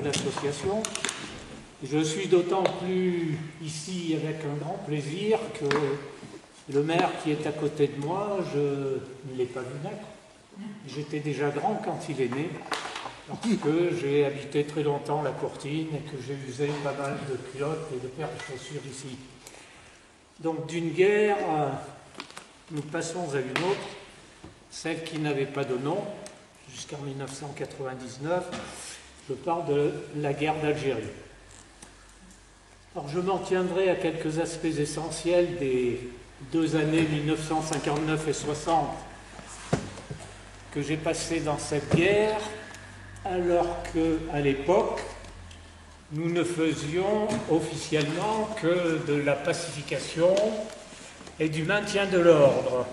l'association. Je suis d'autant plus ici avec un grand plaisir que le maire qui est à côté de moi, je ne l'ai pas vu naître. J'étais déjà grand quand il est né, parce que j'ai habité très longtemps la Courtine et que j'ai usé pas mal de culottes et de paires de chaussures ici. Donc d'une guerre, nous passons à une autre, celle qui n'avait pas de nom, jusqu'en 1999. Je parle de la guerre d'Algérie. Alors je m'en tiendrai à quelques aspects essentiels des 2 années 1959 et 60 que j'ai passées dans cette guerre, alors qu'à l'époque, nous ne faisions officiellement que de la pacification et du maintien de l'ordre.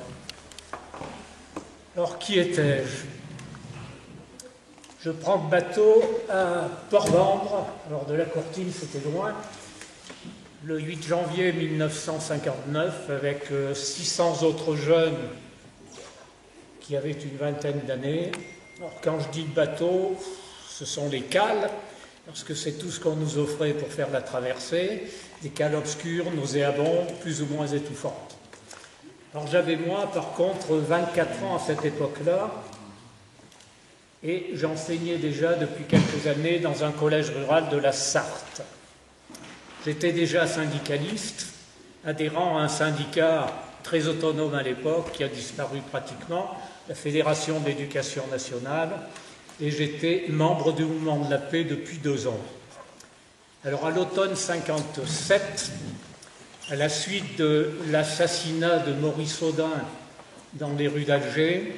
Alors qui étais-je? Je prends le bateau à Port-Vendre, alors de la Courtine c'était loin, le 8 janvier 1959 avec 600 autres jeunes qui avaient une vingtaine d'années. Alors quand je dis le bateau, ce sont les cales, parce que c'est tout ce qu'on nous offrait pour faire la traversée, des cales obscures, nauséabondes, plus ou moins étouffantes. Alors j'avais moi par contre 24 ans à cette époque-là, et j'enseignais déjà depuis quelques années dans un collège rural de la Sarthe. J'étais déjà syndicaliste, adhérent à un syndicat très autonome à l'époque, qui a disparu pratiquement, la Fédération d'éducation nationale, et j'étais membre du mouvement de la paix depuis 2 ans. Alors à l'automne 57, à la suite de l'assassinat de Maurice Audin dans les rues d'Alger,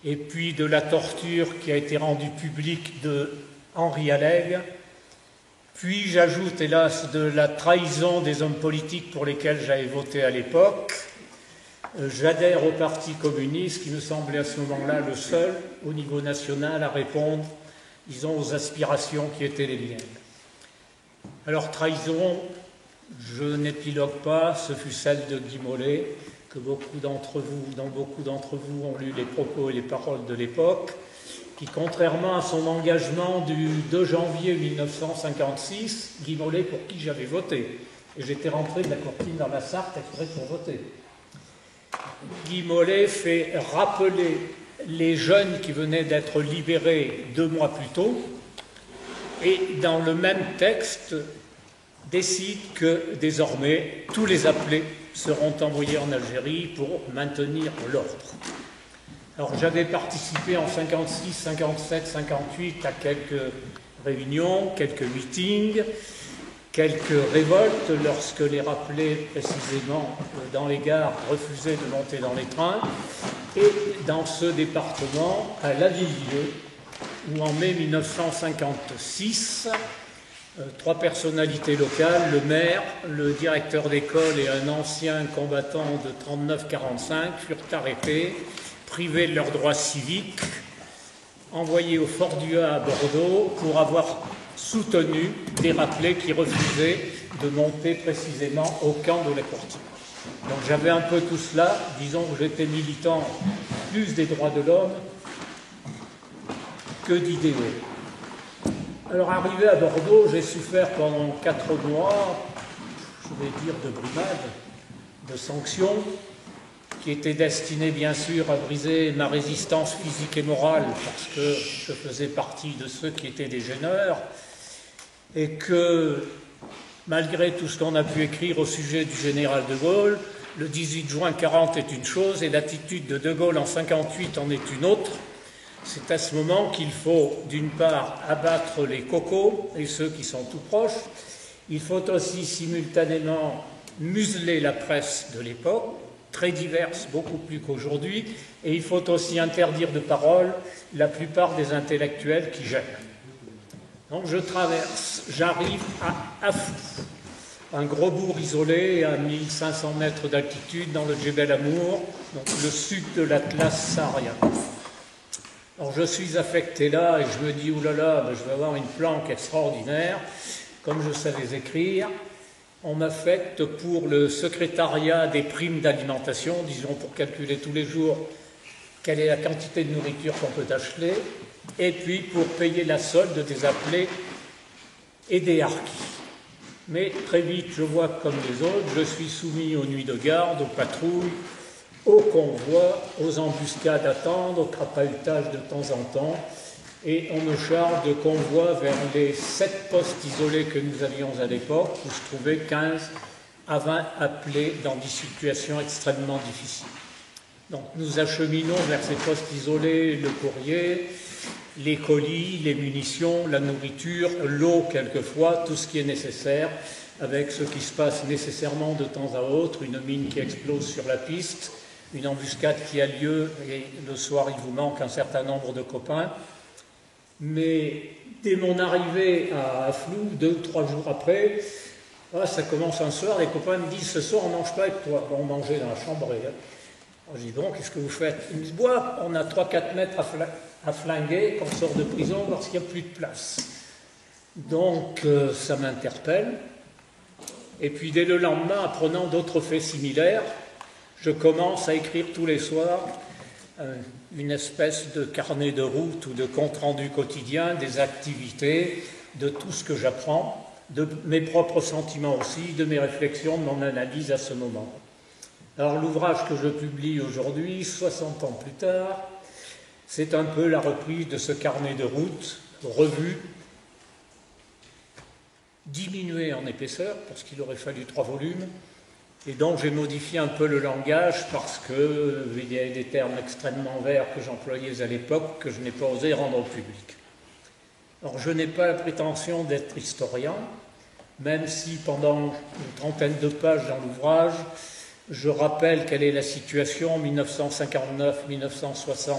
et puis de la torture qui a été rendue publique de Henri Alleg, puis j'ajoute hélas de la trahison des hommes politiques pour lesquels j'avais voté à l'époque, j'adhère au Parti communiste qui me semblait à ce moment-là le seul au niveau national à répondre, disons, aux aspirations qui étaient les miennes. Alors trahison, je n'épilogue pas, ce fut celle de Guy Mollet, que dont beaucoup d'entre vous ont lu les propos et les paroles de l'époque, qui, contrairement à son engagement du 2 janvier 1956, Guy Mollet, pour qui j'avais voté, et j'étais rentré de la Courtine dans la Sarthe exprès pour voter, Guy Mollet fait rappeler les jeunes qui venaient d'être libérés 2 mois plus tôt, et dans le même texte décide que désormais tous les appelés seront envoyés en Algérie pour maintenir l'ordre. Alors j'avais participé en 56, 57, 58 à quelques réunions, quelques meetings, quelques révoltes lorsque les rappelés précisément dans les gares refusaient de monter dans les trains, et dans ce département, à Lavilledieu, où en mai 1956, 3 personnalités locales, le maire, le directeur d'école et un ancien combattant de 39-45 furent arrêtés, privés de leurs droits civiques, envoyés au Fort Duhat à Bordeaux pour avoir soutenu des rappelés qui refusaient de monter précisément au camp de la Courtine. Donc j'avais un peu tout cela, disons que j'étais militant plus des droits de l'homme que d'idéaux. Alors arrivé à Bordeaux, j'ai souffert pendant 4 mois, je vais dire de brimades, de sanctions, qui étaient destinées bien sûr à briser ma résistance physique et morale, parce que je faisais partie de ceux qui étaient des gêneurs, et que malgré tout ce qu'on a pu écrire au sujet du général de Gaulle, le 18 juin 40 est une chose et l'attitude de Gaulle en 58 en est une autre. C'est à ce moment qu'il faut, d'une part, abattre les cocos et ceux qui sont tout proches. Il faut aussi simultanément museler la presse de l'époque, très diverse, beaucoup plus qu'aujourd'hui, et il faut aussi interdire de parole la plupart des intellectuels qui gênent. Donc je traverse, j'arrive à Afou, un gros bourg isolé à 1500 mètres d'altitude dans le Djebel Amour, donc le sud de l'Atlas saharien. Alors je suis affecté là et je me dis, oulala, je vais avoir une planque extraordinaire, comme je savais écrire. On m'affecte pour le secrétariat des primes d'alimentation, disons pour calculer tous les jours quelle est la quantité de nourriture qu'on peut acheter, et puis pour payer la solde des appelés et des harkis. Mais très vite, je vois comme les autres, je suis soumis aux nuits de garde, aux patrouilles, aux convois, aux embuscades à tendre, aux crapahutages de temps en temps, et on me charge de convois vers les 7 postes isolés que nous avions à l'époque, où se trouvaient 15 à 20 appelés dans des situations extrêmement difficiles. Donc nous acheminons vers ces postes isolés le courrier, les colis, les munitions, la nourriture, l'eau quelquefois, tout ce qui est nécessaire, avec ce qui se passe nécessairement de temps à autre, une mine qui explose sur la piste, une embuscade qui a lieu, et le soir il vous manque un certain nombre de copains. Mais dès mon arrivée à Flou, 2 ou 3 jours après, ça commence un soir, les copains me disent « Ce soir on ne mange pas avec toi ». On mangeait dans la chambre. Je dis « Bon, qu'est-ce que vous faites ?» Ils me disent « Bois, on a 3-4 mètres à flinguer quand on sort de prison lorsqu'il n'y a plus de place ». Donc ça m'interpelle. Et puis dès le lendemain, apprenant d'autres faits similaires, je commence à écrire tous les soirs une espèce de carnet de route ou de compte-rendu quotidien des activités, de tout ce que j'apprends, de mes propres sentiments aussi, de mes réflexions, de mon analyse à ce moment. Alors l'ouvrage que je publie aujourd'hui, 60 ans plus tard, c'est un peu la reprise de ce carnet de route, revu, diminué en épaisseur, parce qu'il aurait fallu 3 volumes, et donc j'ai modifié un peu le langage parce qu'il y a des termes extrêmement verts que j'employais à l'époque que je n'ai pas osé rendre au public. Alors je n'ai pas la prétention d'être historien, même si pendant une trentaine de pages dans l'ouvrage, je rappelle quelle est la situation en 1959-1960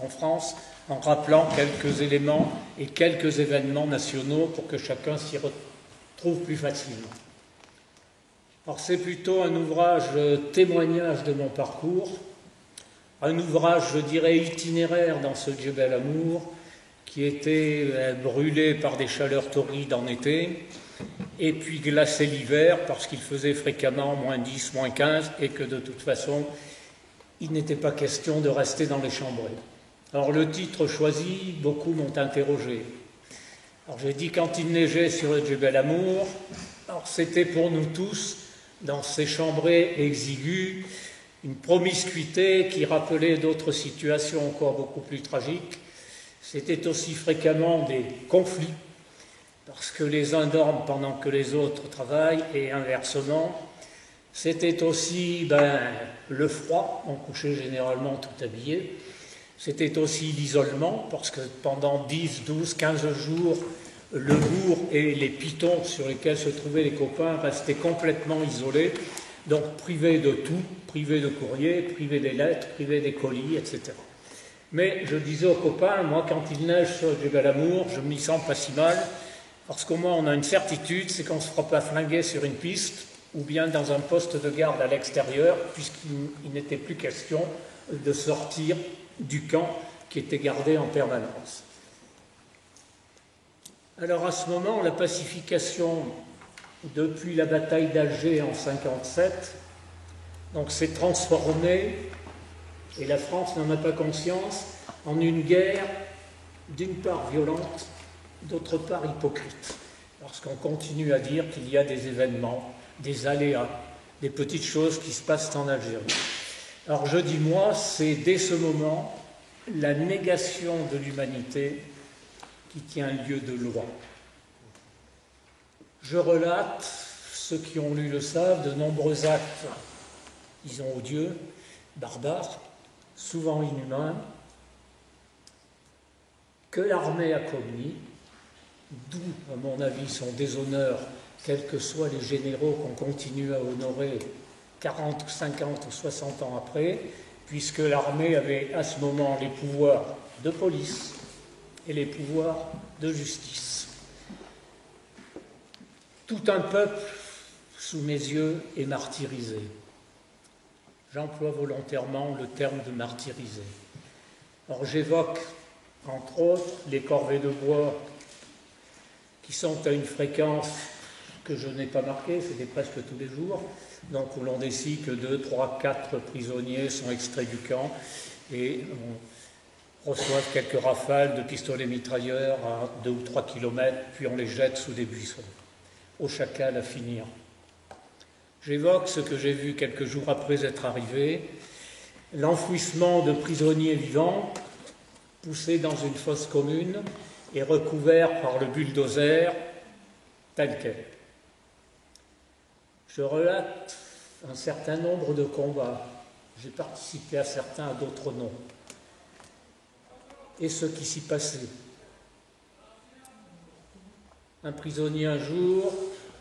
en France, en rappelant quelques éléments et quelques événements nationaux pour que chacun s'y retrouve plus facilement. Alors c'est plutôt un ouvrage témoignage de mon parcours, un ouvrage, je dirais, itinéraire dans ce Djebel Amour, qui était brûlé par des chaleurs torrides en été, et puis glacé l'hiver, parce qu'il faisait fréquemment moins 10, moins 15, et que de toute façon, il n'était pas question de rester dans les chambrées. Alors le titre choisi, beaucoup m'ont interrogé. Alors j'ai dit quand il neigeait sur le Djebel Amour, alors c'était pour nous tous, dans ces chambrées exiguës, une promiscuité qui rappelait d'autres situations encore beaucoup plus tragiques. C'était aussi fréquemment des conflits, parce que les uns dorment pendant que les autres travaillent, et inversement. C'était aussi le froid, on couchait généralement tout habillé. C'était aussi l'isolement, parce que pendant 10, 12, 15 jours, le bourg et les pitons sur lesquels se trouvaient les copains restaient complètement isolés, donc privés de tout, privés de courrier, privés des lettres, privés des colis, etc. Mais je disais aux copains, moi quand il neige sur le Djebel Amour, je m'y sens pas si mal, parce qu'au moins on a une certitude, c'est qu'on ne se fera pas flinguer sur une piste, ou bien dans un poste de garde à l'extérieur, puisqu'il n'était plus question de sortir du camp qui était gardé en permanence. Alors à ce moment, la pacification depuis la bataille d'Alger en 1957, donc s'est transformée, et la France n'en a pas conscience, en une guerre d'une part violente, d'autre part hypocrite, parce qu'on continue à dire qu'il y a des événements, des aléas, des petites choses qui se passent en Algérie. Alors je dis moi, c'est dès ce moment la négation de l'humanité qui tient lieu de loi. Je relate, ceux qui ont lu le savent, de nombreux actes, disons odieux, barbares, souvent inhumains, que l'armée a commis, d'où, à mon avis, son déshonneur, quels que soient les généraux qu'on continue à honorer 40, 50 ou 60 ans après, puisque l'armée avait à ce moment les pouvoirs de police et les pouvoirs de justice. Tout un peuple, sous mes yeux, est martyrisé. J'emploie volontairement le terme de martyrisé. Alors j'évoque, entre autres, les corvées de bois qui sont à une fréquence que je n'ai pas marquée, c'était presque tous les jours, donc où l'on décide que 2, 3, 4 prisonniers sont extraits du camp et reçoivent quelques rafales de pistolets mitrailleurs à 2 ou 3 kilomètres, puis on les jette sous des buissons. Au chacal à finir. J'évoque ce que j'ai vu quelques jours après être arrivé, l'enfouissement de prisonniers vivants, poussés dans une fosse commune et recouverts par le bulldozer tel quel. Je relate un certain nombre de combats. J'ai participé à certains, à d'autres non. Et ce qui s'y passait. Un prisonnier un jour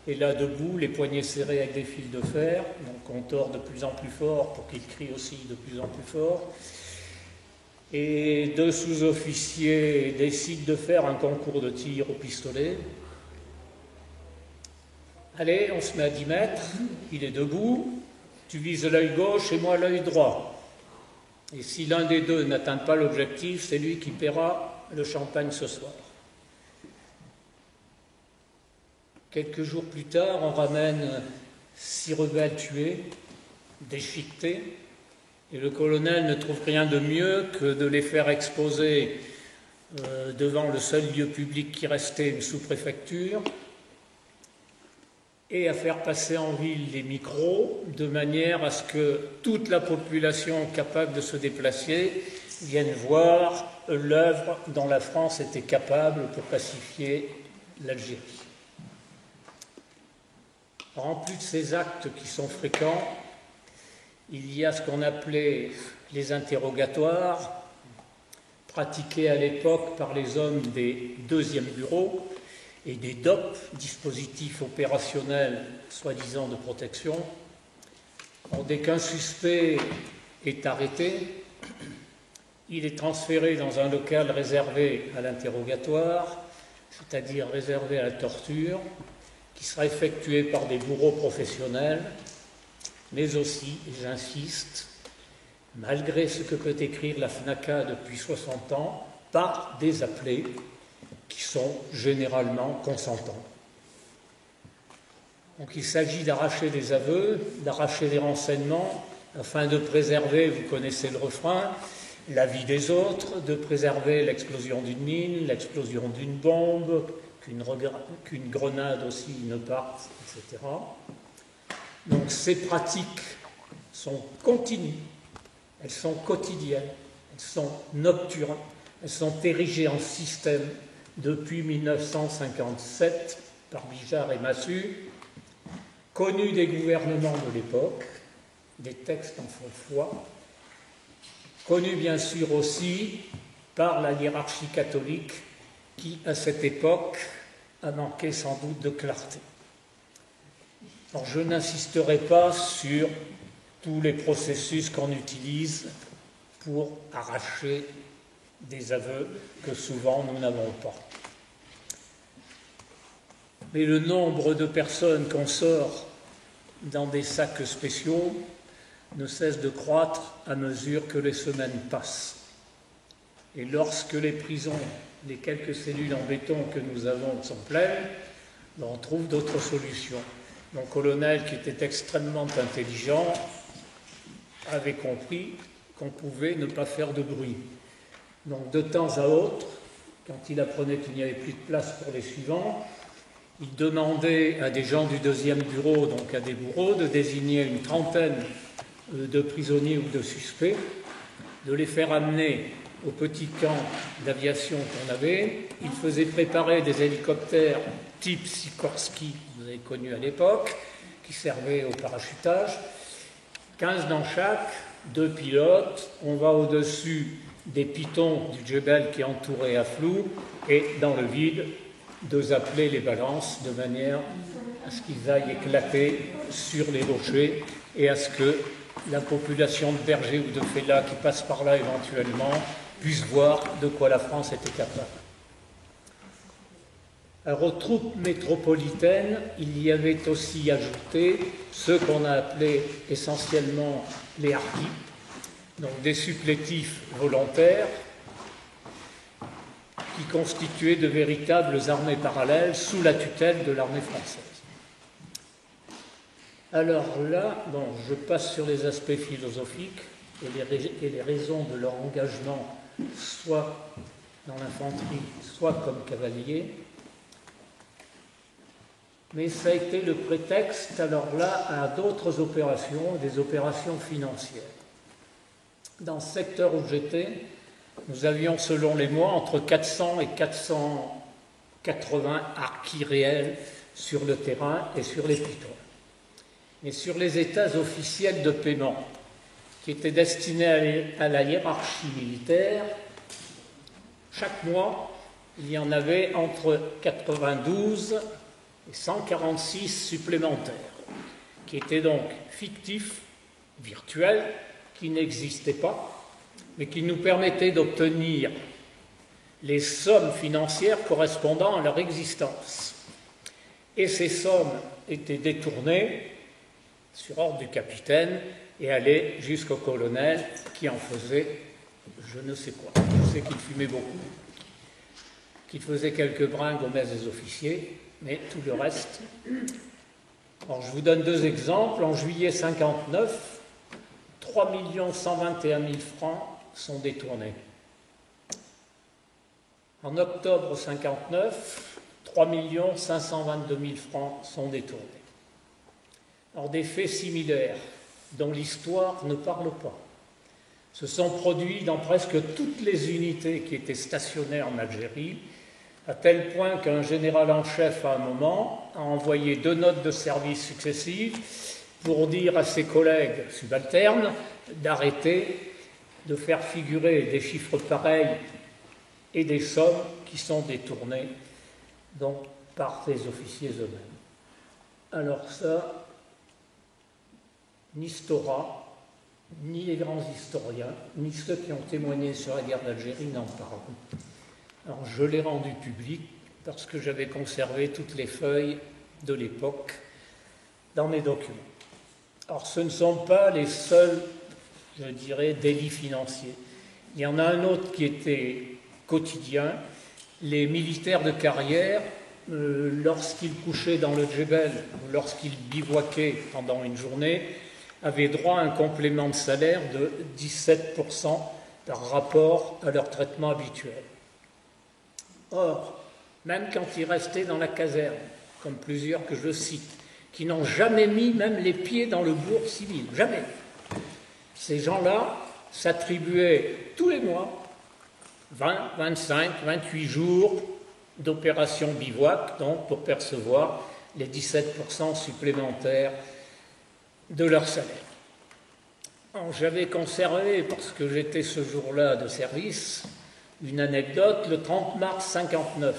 est là debout, les poignets serrés avec des fils de fer, donc on tord de plus en plus fort pour qu'il crie aussi de plus en plus fort. Et 2 sous-officiers décident de faire un concours de tir au pistolet. Allez, on se met à 10 mètres, il est debout, tu vises l'œil gauche et moi l'œil droit. Et si l'un des deux n'atteint pas l'objectif, c'est lui qui paiera le champagne ce soir. Quelques jours plus tard, on ramène 6 rebelles tués, déchiquetés, et le colonel ne trouve rien de mieux que de les faire exposer devant le seul lieu public qui restait, une sous-préfecture, et à faire passer en ville les micros, de manière à ce que toute la population capable de se déplacer vienne voir l'œuvre dont la France était capable pour pacifier l'Algérie. En plus de ces actes qui sont fréquents, il y a ce qu'on appelait les interrogatoires, pratiqués à l'époque par les hommes des 2e bureaux et des DOP, dispositifs opérationnels soi-disant de protection. Dès qu'un suspect est arrêté, il est transféré dans un local réservé à l'interrogatoire, c'est-à-dire réservé à la torture, qui sera effectué par des bourreaux professionnels, mais aussi, et j'insiste, malgré ce que peut écrire la FNACA depuis 60 ans, par des appelés qui sont généralement consentants. Donc il s'agit d'arracher des aveux, d'arracher des renseignements, afin de préserver, vous connaissez le refrain, la vie des autres, de préserver l'explosion d'une mine, l'explosion d'une bombe, qu'une grenade aussi ne parte, etc. Donc ces pratiques sont continues, elles sont quotidiennes, elles sont nocturnes, elles sont érigées en système depuis 1957 par Bijard et Massu, connues des gouvernements de l'époque, des textes en font foi, connues bien sûr aussi par la hiérarchie catholique qui, à cette époque, a manqué sans doute de clarté. Alors, je n'insisterai pas sur tous les processus qu'on utilise pour arracher des aveux que souvent nous n'avons pas. Mais le nombre de personnes qu'on sort dans des sacs spéciaux ne cesse de croître à mesure que les semaines passent. Et lorsque les prisons, les quelques cellules en béton que nous avons sont pleines, on trouve d'autres solutions. Mon colonel, qui était extrêmement intelligent, avait compris qu'on pouvait ne pas faire de bruit. Donc de temps à autre, quand il apprenait qu'il n'y avait plus de place pour les suivants, il demandait à des gens du 2e bureau, donc à des bourreaux, de désigner une trentaine de prisonniers ou de suspects, de les faire amener au petit camp d'aviation qu'on avait. Il faisait préparer des hélicoptères type Sikorsky, vous avez connu à l'époque, qui servaient au parachutage. 15 dans chaque, 2 pilotes, on va au-dessus des pitons du Djebel qui entouraient Aflou, et dans le vide, 2 appelés les balancent de manière à ce qu'ils aillent éclater sur les rochers et à ce que la population de bergers ou de fellahs qui passe par là éventuellement puisse voir de quoi la France était capable. Alors, aux troupes métropolitaines, il y avait aussi ajouté ceux qu'on a appelés essentiellement les harkis, donc des supplétifs volontaires qui constituaient de véritables armées parallèles sous la tutelle de l'armée française. Alors là, je passe sur les aspects philosophiques et les raisons de leur engagement soit dans l'infanterie, soit comme cavalier. Mais ça a été le prétexte, alors là, à d'autres opérations, des opérations financières. Dans le secteur où j'étais, nous avions, selon les mois, entre 400 et 480 harkis réels sur le terrain et sur les pitons. Mais sur les états officiels de paiement, qui étaient destinés à la hiérarchie militaire, chaque mois, il y en avait entre 92 et 146 supplémentaires, qui étaient donc fictifs, virtuels, qui n'existaient pas, mais qui nous permettaient d'obtenir les sommes financières correspondant à leur existence. Et ces sommes étaient détournées sur ordre du capitaine et allaient jusqu'au colonel qui en faisait je ne sais quoi. Je sais qu'il fumait beaucoup, qu'il faisait quelques bringues aux messes des officiers, mais tout le reste. Alors, je vous donne deux exemples. En juillet 59, 3 121 000 francs sont détournés. En octobre 59, 3 522 000 francs sont détournés. Alors, des faits similaires dont l'histoire ne parle pas se sont produits dans presque toutes les unités qui étaient stationnées en Algérie, à tel point qu'un général en chef, à un moment, a envoyé 2 notes de service successives pour dire à ses collègues subalternes d'arrêter de faire figurer des chiffres pareils et des sommes qui sont détournées donc, par les officiers eux-mêmes. Alors ça, ni Stora, ni les grands historiens, ni ceux qui ont témoigné sur la guerre d'Algérie n'en parlent. Alors je l'ai rendu public parce que j'avais conservé toutes les feuilles de l'époque dans mes documents. Alors ce ne sont pas les seuls, je dirais, délits financiers. Il y en a un autre qui était quotidien. Les militaires de carrière, lorsqu'ils couchaient dans le Djebel ou lorsqu'ils bivouaquaient pendant une journée, avaient droit à un complément de salaire de 17% par rapport à leur traitement habituel. Or, même quand ils restaient dans la caserne, comme plusieurs que je cite, qui n'ont jamais mis même les pieds dans le bourg civil, jamais, ces gens-là s'attribuaient tous les mois 20, 25, 28 jours d'opération bivouac, donc pour percevoir les 17% supplémentaires de leur salaire. J'avais conservé, parce que j'étais ce jour-là de service, une anecdote. Le 30 mars 59,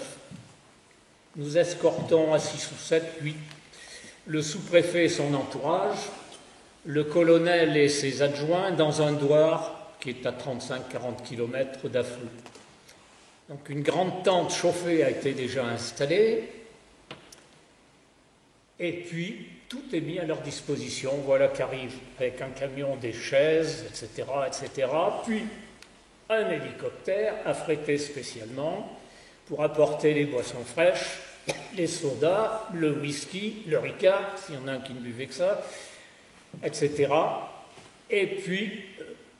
nous escortons à 6 ou 7, 8, le sous-préfet et son entourage, le colonel et ses adjoints dans un douar qui est à 35-40 km d'Aflou. Donc une grande tente chauffée a été déjà installée, et puis tout est mis à leur disposition. Voilà qu'arrive avec un camion des chaises, etc., etc. Puis un hélicoptère affrété spécialement pour apporter les boissons fraîches, les sodas, le whisky, le ricard, s'il y en a un qui ne buvait que ça, etc. Et puis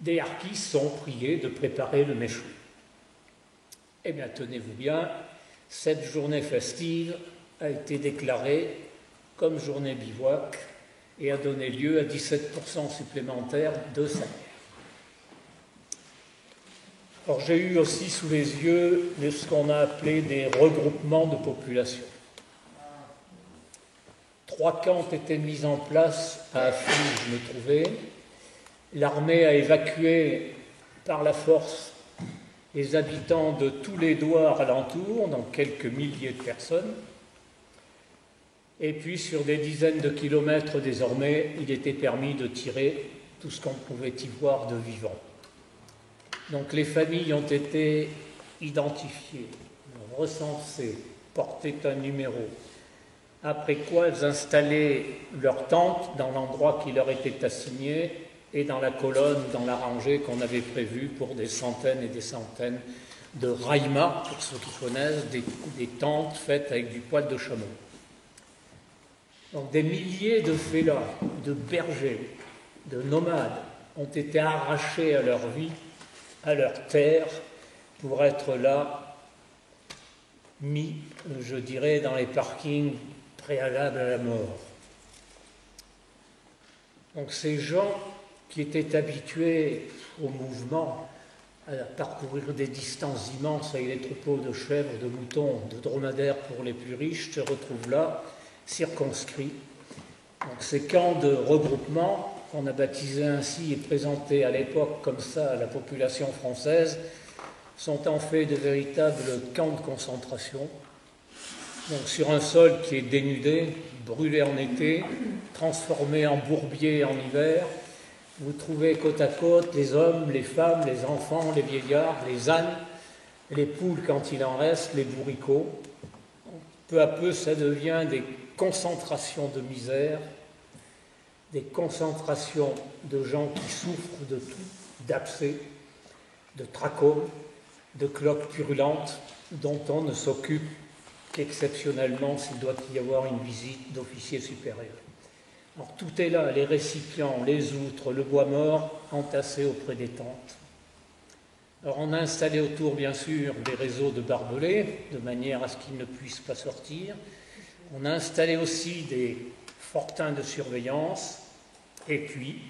des harkis sont priés de préparer le méchoui. Eh bien, tenez-vous bien, cette journée festive a été déclarée comme journée bivouac et a donné lieu à 17% supplémentaires de salaire. Or, j'ai eu aussi sous les yeux ce qu'on a appelé des regroupements de population. 3 camps étaient mis en place à Aflou, où je me trouvais. L'armée a évacué par la force les habitants de tous les douars alentours, donc quelques milliers de personnes. Et puis, sur des dizaines de kilomètres désormais, il était permis de tirer tout ce qu'on pouvait y voir de vivant. Donc les familles ont été identifiées, recensées, portaient un numéro, après quoi elles installaient leur tente dans l'endroit qui leur était assigné et dans la colonne, dans la rangée qu'on avait prévue pour des centaines et des centaines de raïmas, pour ceux qui connaissent, des tentes faites avec du poil de chameau. Donc des milliers de félins, de bergers, de nomades ont été arrachés à leur vie, à leur terre, pour être là, mis, je dirais, dans les parkings préalables à la mort. Donc ces gens qui étaient habitués au mouvement, à parcourir des distances immenses avec des troupeaux de chèvres, de moutons, de dromadaires pour les plus riches, se retrouvent là, circonscrits. Donc ces camps de regroupement, qu'on a baptisés ainsi et présentés à l'époque comme ça à la population française, sont en fait de véritables camps de concentration. Donc sur un sol qui est dénudé, brûlé en été, transformé en bourbier en hiver, vous trouvez côte à côte les hommes, les femmes, les enfants, les vieillards, les ânes, les poules quand il en reste, les bourricots. Peu à peu, ça devient des concentrations de misère, des concentrations de gens qui souffrent de tout, d'abcès, de trachome, de cloques purulentes, dont on ne s'occupe qu'exceptionnellement s'il doit y avoir une visite d'officiers supérieurs. Alors, tout est là, les récipients, les outres, le bois mort, entassés auprès des tentes. Alors, on a installé autour, bien sûr, des réseaux de barbelés, de manière à ce qu'ils ne puissent pas sortir. On a installé aussi des fortins de surveillance, et puis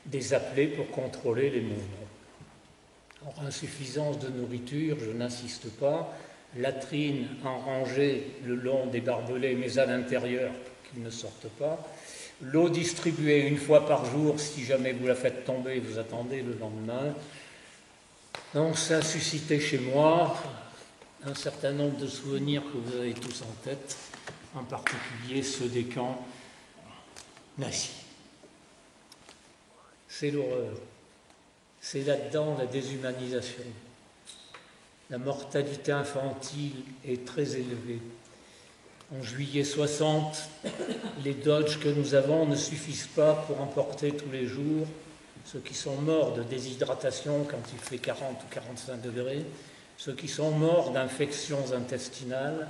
des appelés pour contrôler les mouvements. Alors, insuffisance de nourriture, je n'insiste pas. Latrines en rangée le long des barbelés, mais à l'intérieur, qu'ils ne sortent pas. L'eau distribuée une fois par jour, si jamais vous la faites tomber, vous attendez le lendemain. Donc ça a suscité chez moi un certain nombre de souvenirs que vous avez tous en tête, en particulier ceux des camps nazis. C'est l'horreur. C'est là-dedans la déshumanisation. La mortalité infantile est très élevée. En juillet 60, les Dodge que nous avons ne suffisent pas pour emporter tous les jours ceux qui sont morts de déshydratation quand il fait 40 ou 45 degrés, ceux qui sont morts d'infections intestinales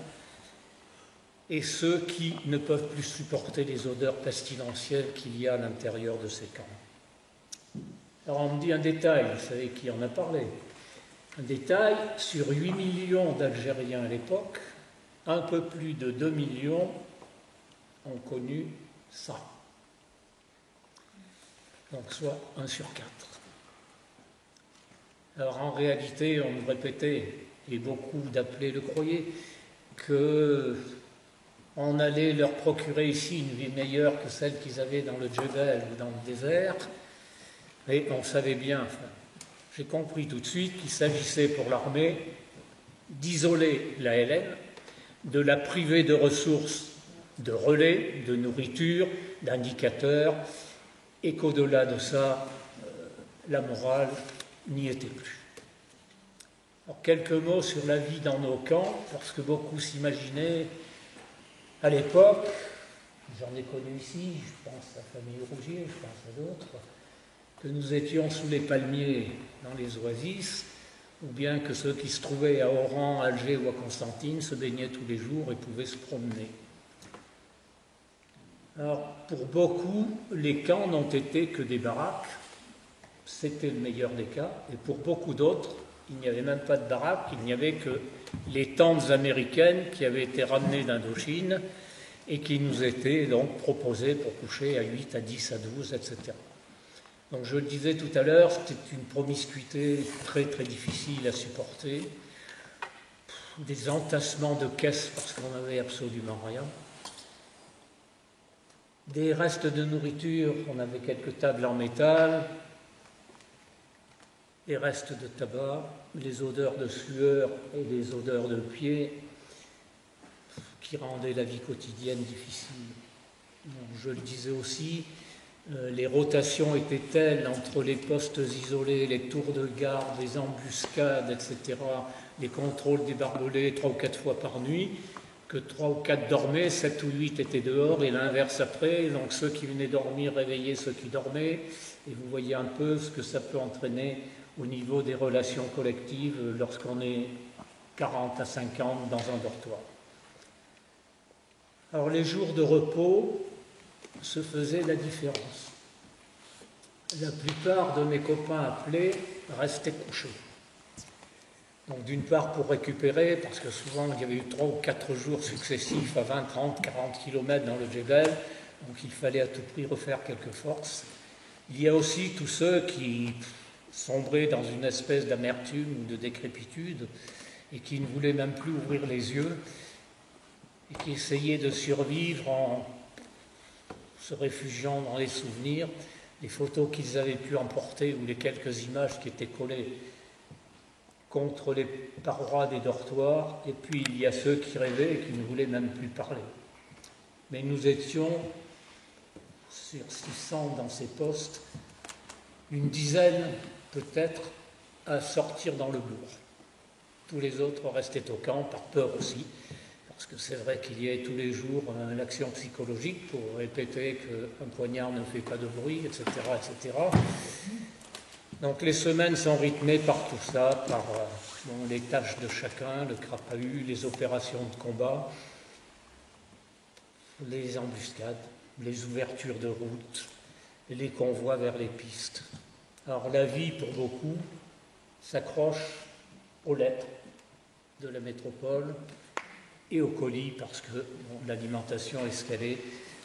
et ceux qui ne peuvent plus supporter les odeurs pestilentielles qu'il y a à l'intérieur de ces camps. Alors on me dit un détail, vous savez qui en a parlé. Un détail, sur 8 millions d'Algériens à l'époque, un peu plus de 2 millions ont connu ça. Donc soit 1 sur 4. Alors en réalité, on nous répétait, et beaucoup d'appelés le croyaient, qu'on allait leur procurer ici une vie meilleure que celle qu'ils avaient dans le Djebel ou dans le désert, et on savait bien, j'ai compris tout de suite qu'il s'agissait pour l'armée d'isoler la LN, de la priver de ressources, de relais, de nourriture, d'indicateurs, et qu'au-delà de ça, la morale n'y était plus. Alors, quelques mots sur la vie dans nos camps, parce que beaucoup s'imaginaient, à l'époque, j'en ai connu ici, je pense à la famille Rougier, je pense à d'autres, que nous étions sous les palmiers dans les oasis, ou bien que ceux qui se trouvaient à Oran, à Alger ou à Constantine se baignaient tous les jours et pouvaient se promener. Alors, pour beaucoup, les camps n'ont été que des baraques, c'était le meilleur des cas, et pour beaucoup d'autres, il n'y avait même pas de baraques, il n'y avait que les tentes américaines qui avaient été ramenées d'Indochine et qui nous étaient donc proposées pour coucher à 8, à 10, à 12, etc. Donc je le disais tout à l'heure, c'était une promiscuité très très difficile à supporter, des entassements de caisses parce qu'on n'avait absolument rien, des restes de nourriture, on avait quelques tables en métal, des restes de tabac, les odeurs de sueur et les odeurs de pieds qui rendaient la vie quotidienne difficile. Donc, je le disais aussi, les rotations étaient telles entre les postes isolés, les tours de garde, les embuscades, etc., les contrôles des barbelés 3 ou 4 fois par nuit, que 3 ou 4 dormaient, 7 ou 8 étaient dehors, et l'inverse après, donc ceux qui venaient dormir réveillaient ceux qui dormaient, et vous voyez un peu ce que ça peut entraîner au niveau des relations collectives lorsqu'on est 40 à 50 dans un dortoir. Alors les jours de repos se faisaient la différence. La plupart de mes copains appelés restaient couchés. Donc d'une part pour récupérer, parce que souvent il y avait eu 3 ou 4 jours successifs à 20, 30, 40 km dans le Djebel, donc il fallait à tout prix refaire quelques forces. Il y a aussi tous ceux qui sombraient dans une espèce d'amertume ou de décrépitude et qui ne voulaient même plus ouvrir les yeux et qui essayaient de survivre en se réfugiant dans les souvenirs, les photos qu'ils avaient pu emporter ou les quelques images qui étaient collées contre les parois des dortoirs, et puis il y a ceux qui rêvaient et qui ne voulaient même plus parler. Mais nous étions sur 600 dans ces postes, une dizaine peut-être à sortir dans le bourg. Tous les autres restaient au camp, par peur aussi, parce que c'est vrai qu'il y a tous les jours une action psychologique pour répéter qu'un poignard ne fait pas de bruit, etc., etc. Donc les semaines sont rythmées par tout ça, par les tâches de chacun, le crapahut, les opérations de combat, les embuscades, les ouvertures de route, les convois vers les pistes. Alors la vie, pour beaucoup, s'accroche aux lettres de la métropole et aux colis, parce que l'alimentation est ce qu'elle est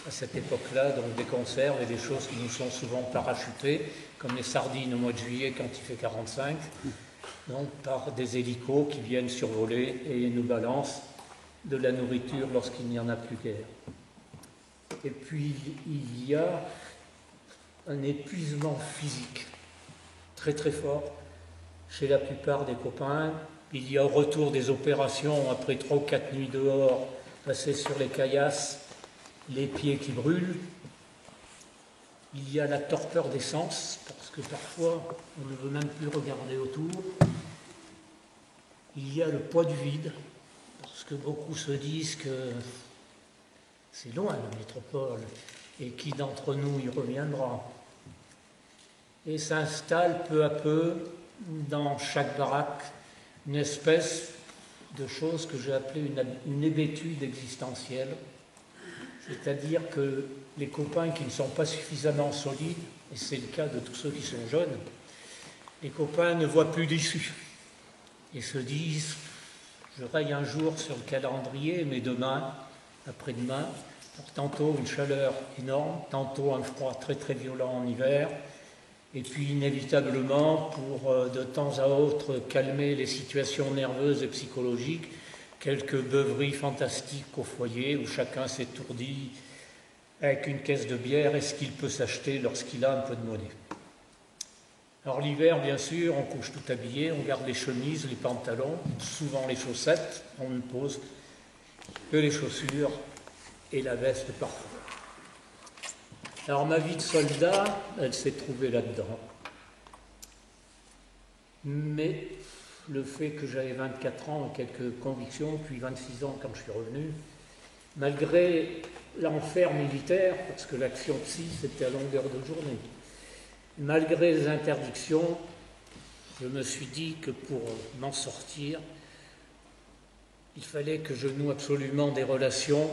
à cette époque-là, donc des conserves et des choses qui nous sont souvent parachutées, comme les sardines au mois de juillet quand il fait 45, donc par des hélicos qui viennent survoler et nous balancent de la nourriture lorsqu'il n'y en a plus guère. Et puis il y a un épuisement physique très très fort chez la plupart des copains. Il y a au retour des opérations, après 3 ou 4 nuits dehors, passées sur les caillasses, les pieds qui brûlent. Il y a la torpeur des sens, parce que parfois on ne veut même plus regarder autour. Il y a le poids du vide, parce que beaucoup se disent que c'est loin la métropole, et qui d'entre nous y reviendra. Et s'installe peu à peu dans chaque baraque une espèce de chose que j'ai appelée une hébétude existentielle. C'est-à-dire que les copains qui ne sont pas suffisamment solides, et c'est le cas de tous ceux qui sont jeunes, les copains ne voient plus d'issue. Ils se disent, je raye un jour sur le calendrier, mais demain, après-demain, tantôt une chaleur énorme, tantôt un froid très très violent en hiver, et puis inévitablement, pour de temps à autre calmer les situations nerveuses et psychologiques, quelques beuveries fantastiques au foyer où chacun s'étourdit avec une caisse de bière et ce qu'il peut s'acheter lorsqu'il a un peu de monnaie. Alors l'hiver, bien sûr, on couche tout habillé, on garde les chemises, les pantalons, souvent les chaussettes, on ne pose que les chaussures et la veste parfois. Alors ma vie de soldat, elle s'est trouvée là-dedans. Mais le fait que j'avais 24 ans, quelques convictions, puis 26 ans quand je suis revenu, malgré l'enfer militaire, parce que l'action psy, c'était à longueur de journée, malgré les interdictions, je me suis dit que pour m'en sortir, il fallait que je noue absolument des relations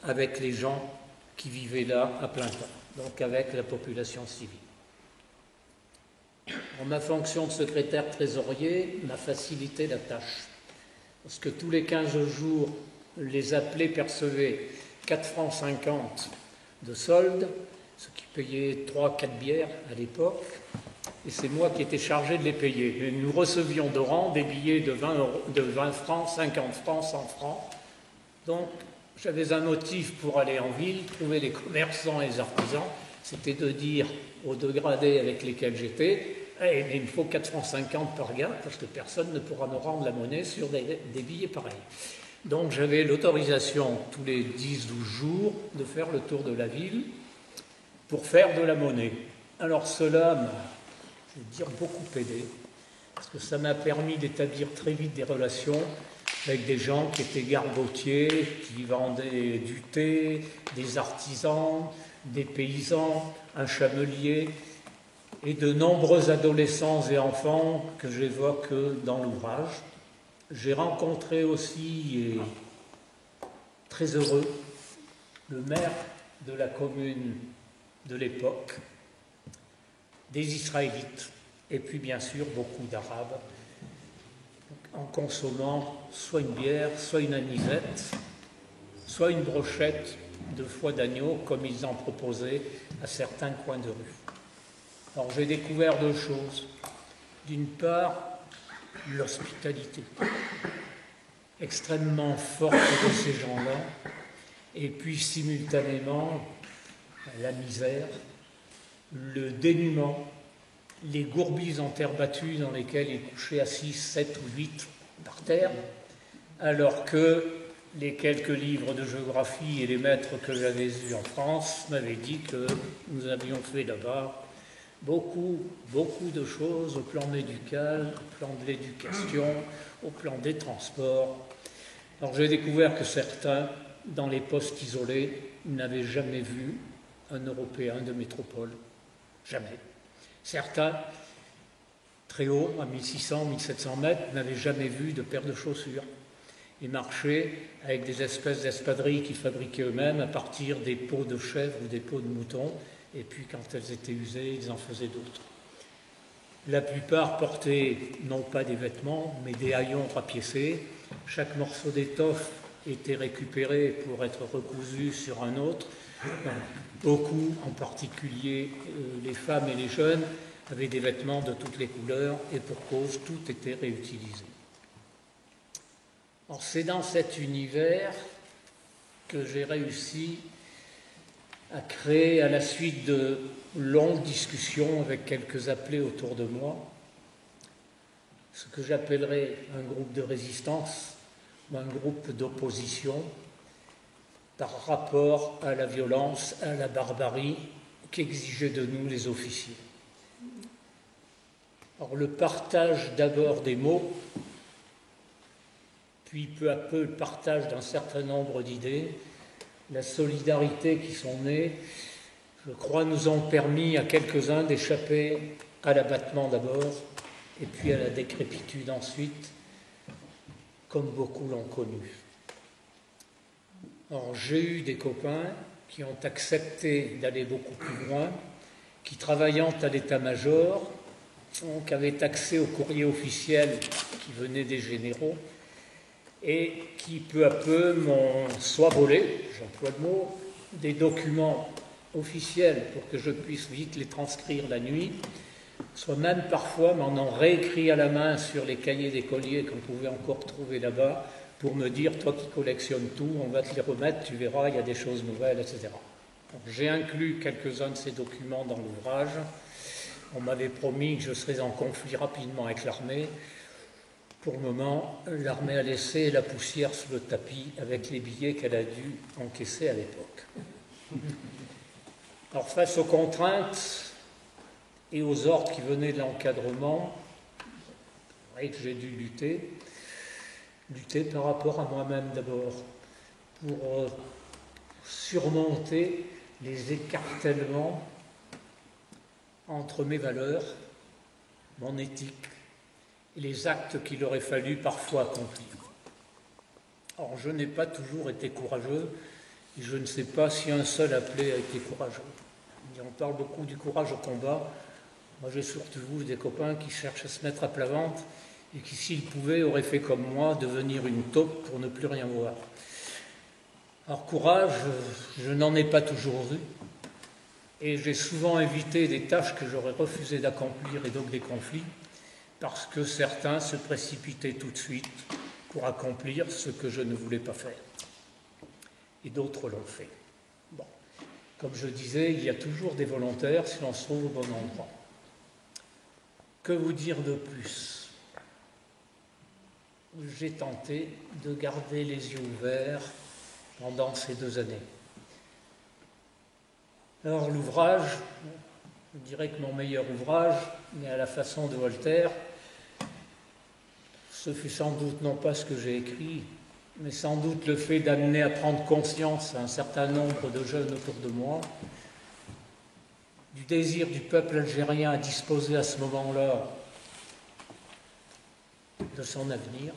avec les gens qui vivaient là à plein temps, donc avec la population civile. En ma fonction de secrétaire trésorier m'a facilité la tâche, parce que tous les 15 jours, les appelés percevaient 4,50 francs de solde, ce qui payait 3-4 bières à l'époque, et c'est moi qui étais chargé de les payer. Et nous recevions de rang des billets de 20 francs, 50 francs, 100 francs. Donc j'avais un motif pour aller en ville, trouver les commerçants et les artisans, c'était de dire aux dégradés avec lesquels j'étais, mais il me faut 4,50 francs par gars, parce que personne ne pourra me rendre la monnaie sur des billets pareils. Donc j'avais l'autorisation tous les 10-12 jours de faire le tour de la ville pour faire de la monnaie. Alors cela m'a, je vais dire, beaucoup aidé, parce que ça m'a permis d'établir très vite des relations avec des gens qui étaient gargotiers, qui vendaient du thé, des artisans, des paysans, un chamelier, et de nombreux adolescents et enfants que j'évoque dans l'ouvrage. J'ai rencontré aussi, et très heureux, le maire de la commune de l'époque, des Israélites, et puis bien sûr beaucoup d'Arabes. en consommant soit une bière, soit une anisette, soit une brochette de foie d'agneau, comme ils en proposaient à certains coins de rue. Alors j'ai découvert deux choses. D'une part, l'hospitalité extrêmement forte de ces gens-là, et puis simultanément la misère, le dénuement, les gourbises en terre battue dans lesquelles ils couchaient à 6, 7 ou 8 par terre, alors que les quelques livres de géographie et les maîtres que j'avais eus en France m'avaient dit que nous avions fait là-bas beaucoup de choses au plan médical, au plan de l'éducation, au plan des transports. Alors j'ai découvert que certains, dans les postes isolés, n'avaient jamais vu un Européen de métropole. Jamais. Certains, très haut, à 1600, 1700 mètres, n'avaient jamais vu de paire de chaussures. Ils marchaient avec des espèces d'espadrilles qu'ils fabriquaient eux-mêmes à partir des peaux de chèvre ou des peaux de mouton, et puis quand elles étaient usées, ils en faisaient d'autres. La plupart portaient non pas des vêtements, mais des haillons rapiécés. Chaque morceau d'étoffe était récupéré pour être recousu sur un autre. Beaucoup, en particulier les femmes et les jeunes, avaient des vêtements de toutes les couleurs, et pour cause, tout était réutilisé. Or, c'est dans cet univers que j'ai réussi à créer, à la suite de longues discussions avec quelques appelés autour de moi, ce que j'appellerais un groupe de résistance ou un groupe d'opposition par rapport à la violence, à la barbarie qu'exigeaient de nous les officiers. Or, le partage d'abord des mots, puis peu à peu le partage d'un certain nombre d'idées, la solidarité qui sont nées, je crois, nous ont permis à quelques-uns d'échapper à l'abattement d'abord, et puis à la décrépitude ensuite, comme beaucoup l'ont connu. Or, j'ai eu des copains qui ont accepté d'aller beaucoup plus loin, qui, travaillant à l'état-major, qui avaient accès au courrier officiel qui venait des généraux, et qui, peu à peu, m'ont soit volé, j'emploie le mot, des documents officiels pour que je puisse vite les transcrire la nuit, soit même parfois m'en ont réécrit à la main sur les cahiers d'écoliers qu'on pouvait encore trouver là-bas, pour me dire, toi qui collectionnes tout, on va te les remettre, tu verras, il y a des choses nouvelles, etc. Donc, j'ai inclus quelques-uns de ces documents dans l'ouvrage. On m'avait promis que je serais en conflit rapidement avec l'armée. Pour le moment, l'armée a laissé la poussière sous le tapis avec les billets qu'elle a dû encaisser à l'époque. Alors, face aux contraintes et aux ordres qui venaient de l'encadrement, c'est vrai que j'ai dû lutter par rapport à moi-même d'abord, pour surmonter les écartèlements entre mes valeurs, mon éthique, et les actes qu'il aurait fallu parfois accomplir. Or, je n'ai pas toujours été courageux, et je ne sais pas si un seul appelé a été courageux. On parle beaucoup du courage au combat. Moi, j'ai surtout vu des copains qui cherchent à se mettre à plat ventre et qui, s'ils pouvaient, auraient fait comme moi, devenir une taupe pour ne plus rien voir. Alors, courage, je n'en ai pas toujours eu, et j'ai souvent évité des tâches que j'aurais refusé d'accomplir, et donc des conflits, parce que certains se précipitaient tout de suite pour accomplir ce que je ne voulais pas faire. Et d'autres l'ont fait. Bon. Comme je disais, il y a toujours des volontaires si l'on se trouve au bon endroit. Que vous dire de plus? J'ai tenté de garder les yeux ouverts pendant ces 2 années. Alors l'ouvrage, je dirais que mon meilleur ouvrage, mais à la façon de Voltaire, ce fut sans doute non pas ce que j'ai écrit, mais sans doute le fait d'amener à prendre conscience à un certain nombre de jeunes autour de moi du désir du peuple algérien à disposer à ce moment-là de son avenir,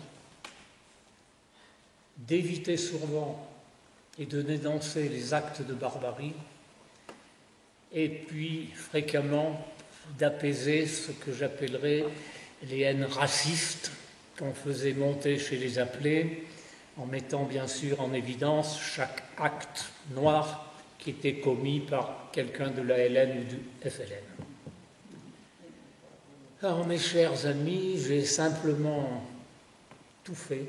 d'éviter souvent et de dénoncer les actes de barbarie, et puis fréquemment d'apaiser ce que j'appellerais les haines racistes qu'on faisait monter chez les appelés, en mettant bien sûr en évidence chaque acte noir qui était commis par quelqu'un de la LN ou du FLN. Alors mes chers amis, j'ai simplement tout fait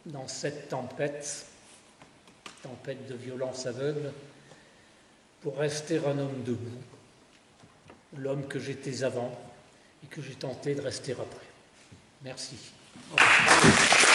dans cette tempête de violence aveugle, pour rester un homme debout, l'homme que j'étais avant et que j'ai tenté de rester après. Merci. Au revoir.